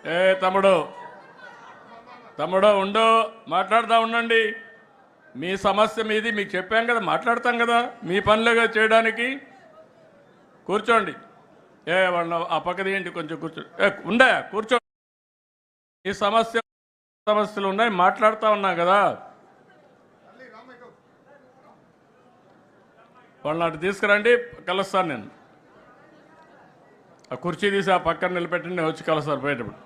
ఏ తమ్ముడు తమ్ముడు ఉండు, మాట్లాడుతూ ఉండండి. మీ సమస్య మీది, మీకు చెప్పాం కదా, మాట్లాడతాం కదా, మీ పనులుగా చేయడానికి. కూర్చోండి. వాళ్ళ ఆ పక్కది ఏంటి, కొంచెం కూర్చో. కూర్చో. ఈ సమస్యలు ఉన్నాయి, మాట్లాడుతూ ఉన్నా కదా. వాళ్ళని అటు తీసుకురండి, కలుస్తాను నేను. ఆ కుర్చీ తీసి ఆ పక్కన నిలబెట్టండి, నేను వచ్చి కలుస్తాను బయటప్పుడు.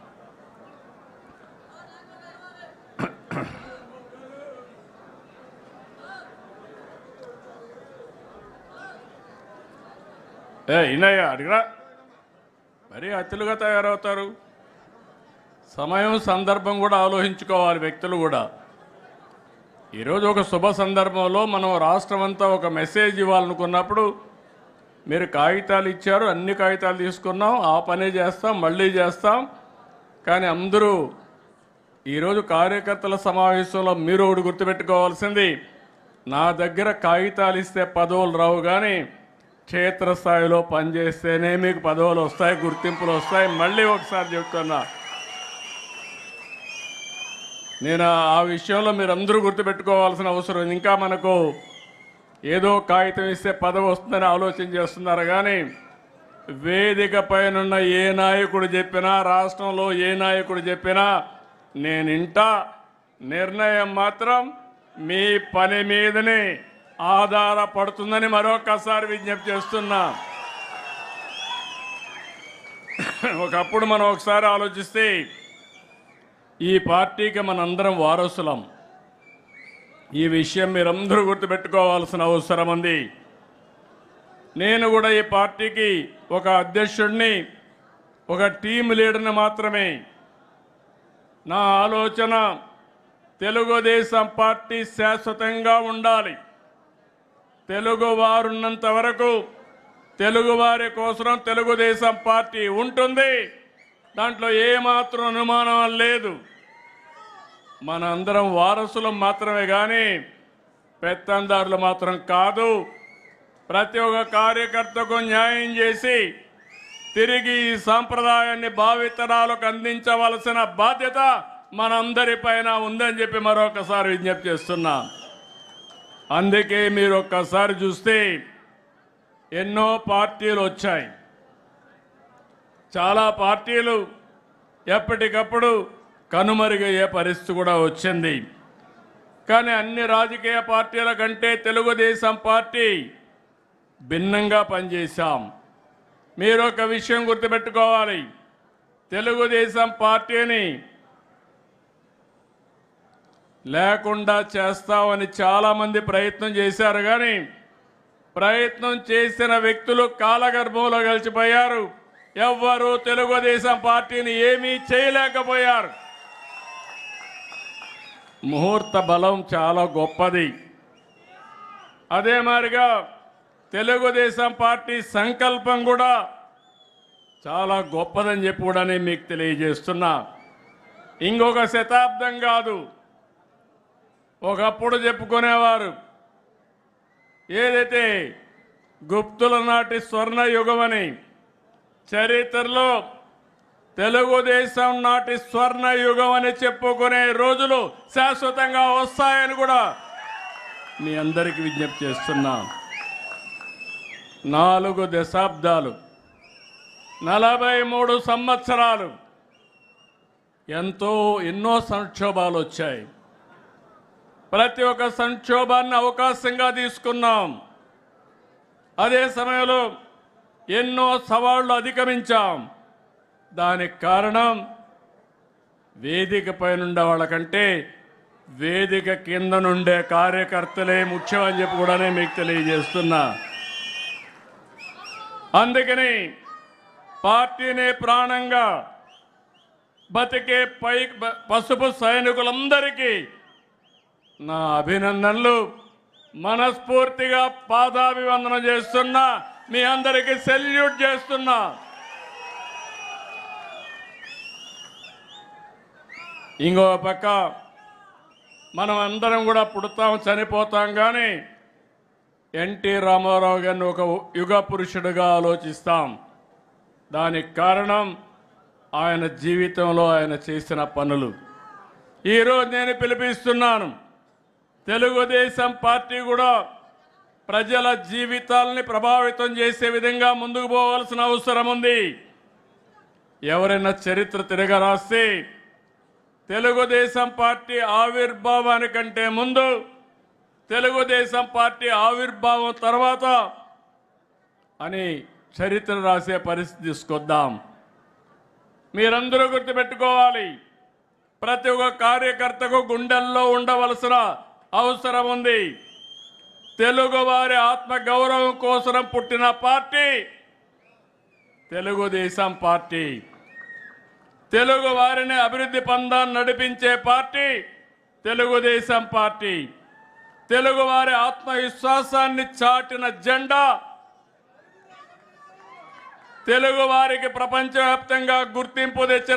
ఇన్నయ్య అడిగిరా, మరీ అతిలుగా తయారవుతారు. సమయం సందర్భం కూడా ఆలోచించుకోవాలి వ్యక్తులు కూడా. ఈరోజు ఒక శుభ సందర్భంలో మనం రాష్ట్రం అంతా ఒక మెసేజ్ ఇవ్వాలనుకున్నప్పుడు మీరు కాగితాలు ఇచ్చారు, అన్ని కాగితాలు తీసుకున్నాం, ఆ పనే చేస్తాం, మళ్ళీ చేస్తాం. కానీ అందరూ ఈరోజు కార్యకర్తల సమావేశంలో మీరు ఒకటి గుర్తుపెట్టుకోవాల్సింది, నా దగ్గర కాగితాలు ఇస్తే పదవులు రావు, కానీ క్షేత్రస్థాయిలో పనిచేస్తేనే మీకు పదవులు వస్తాయి, గుర్తింపులు వస్తాయి. మళ్ళీ ఒకసారి చెప్తున్నా, నేను ఆ విషయంలో మీరు అందరూ గుర్తుపెట్టుకోవాల్సిన అవసరం. ఇంకా మనకు ఏదో కాగితం ఇస్తే పదవి వస్తుందని ఆలోచన చేస్తున్నారు, కానీ వేదిక పైనున్న ఏ నాయకుడు చెప్పినా, రాష్ట్రంలో ఏ నాయకుడు చెప్పినా నేను ఇంటా. నిర్ణయం మాత్రం మీ పని మీదనే ఆధారపడుతుందని మరొకసారి విజ్ఞప్తి చేస్తున్నా. ఒకప్పుడు మనం ఒకసారి ఆలోచిస్తే ఈ పార్టీకి మనందరం వారసులం. ఈ విషయం మీరందరూ గుర్తుపెట్టుకోవాల్సిన అవసరం ఉంది. నేను కూడా ఈ పార్టీకి ఒక అధ్యక్షుడిని, ఒక టీం లీడర్ని మాత్రమే. నా ఆలోచన తెలుగుదేశం పార్టీ శాశ్వతంగా ఉండాలి. తెలుగువారున్నంత వరకు తెలుగువారి కోసం తెలుగుదేశం పార్టీ ఉంటుంది. దాంట్లో ఏమాత్రం అనుమానం లేదు. మన అందరం వారసులం మాత్రమే, కానీ పెత్తందారులు మాత్రం కాదు. ప్రతి ఒక్క కార్యకర్తకు న్యాయం చేసి తిరిగి ఈ సాంప్రదాయాన్ని భావితరాలకు అందించవలసిన బాధ్యత మనందరిపైన ఉందని చెప్పి మరొకసారి విజ్ఞప్తి చేస్తున్నా. అందుకే మీరు ఒక్కసారి చూస్తే ఎన్నో పార్టీలు వచ్చాయి. చాలా పార్టీలు ఎప్పటికప్పుడు కనుమరుగయ్యే పరిస్థితి కూడా వచ్చింది. కానీ అన్ని రాజకీయ పార్టీల కంటే తెలుగుదేశం పార్టీ భిన్నంగా పనిచేశాం. మీరు ఒక విషయం గుర్తుపెట్టుకోవాలి, తెలుగుదేశం పార్టీని లేకుండా చేస్తామని చాలామంది ప్రయత్నం చేశారు, కానీ ప్రయత్నం చేసిన వ్యక్తులు కాలగర్భంలో కలిసిపోయారు. ఎవ్వరూ తెలుగుదేశం పార్టీని ఏమీ చేయలేకపోయారు. ముహూర్త బలం చాలా గొప్పది. అదే మాదిరిగా తెలుగుదేశం పార్టీ సంకల్పం కూడా చాలా గొప్పదని చెప్పి కూడా నేను మీకు తెలియజేస్తున్నా. ఇంకొక శతాబ్దం కాదు, ఒకప్పుడు చెప్పుకునేవారు ఏదైతే గుప్తుల నాటి స్వర్ణ యుగమని, చరిత్రలో తెలుగుదేశం నాటి స్వర్ణ యుగం అని చెప్పుకునే రోజులు శాశ్వతంగా వస్తాయని కూడా మీ అందరికీ విజ్ఞప్తి చేస్తున్నా. 4 దశాబ్దాలు, 43 సంవత్సరాలు, ఎన్నో సంక్షోభాలు వచ్చాయి. ప్రతి ఒక్క సంక్షోభాన్ని అవకాశంగా తీసుకున్నాం. అదే సమయంలో ఎన్నో సవాళ్లు అధిగమించాం. దానికి కారణం వేదిక పైనుండే వాళ్ళకంటే వేదిక కింద నుండే కార్యకర్తలే ముఖ్యమని చెప్పి కూడా మీకు తెలియజేస్తున్నా. అందుకని పార్టీని ప్రాణంగా బతికే పసుపు సైనికులందరికీ నా అభినందనలు. మనస్ఫూర్తిగా పాదాభివందనం చేస్తున్నా, మీ అందరికీ సెల్యూట్ చేస్తున్నా. ఇంకో పక్క మనం అందరం కూడా పుడతాం, చనిపోతాం, కానీ ఎన్టీ రామారావు గారిని ఒక యుగ పురుషుడిగా ఆలోచిస్తాం. దానికి కారణం ఆయన జీవితంలో ఆయన చేసిన పనులు. ఈరోజు నేను పిలిపిస్తున్నాను, తెలుగుదేశం పార్టీ కూడా ప్రజల జీవితాలని ప్రభావితం చేసే విధంగా ముందుకు పోవాల్సిన అవసరం ఉంది. ఎవరైనా చరిత్ర తిరగరాస్తే తెలుగుదేశం పార్టీ ఆవిర్భావానికంటే ముందు, తెలుగుదేశం పార్టీ ఆవిర్భావం తర్వాత అని చరిత్ర రాసే పరిస్థితి తీసుకొద్దాం. మీరందరూ గుర్తుపెట్టుకోవాలి, ప్రతి ఒక్క కార్యకర్తకు గుండెల్లో ఉండవలసిన అవసరం ఉంది. తెలుగువారి ఆత్మగౌరవం కోసం పుట్టిన పార్టీ తెలుగుదేశం పార్టీ. తెలుగు వారిని అభివృద్ధి పందాన్ని నడిపించే పార్టీ తెలుగుదేశం పార్టీ. తెలుగు వారి ఆత్మవిశ్వాసాన్ని చాటిన జెండా, తెలుగు వారికి ప్రపంచవ్యాప్తంగా గుర్తింపు తెచ్చిన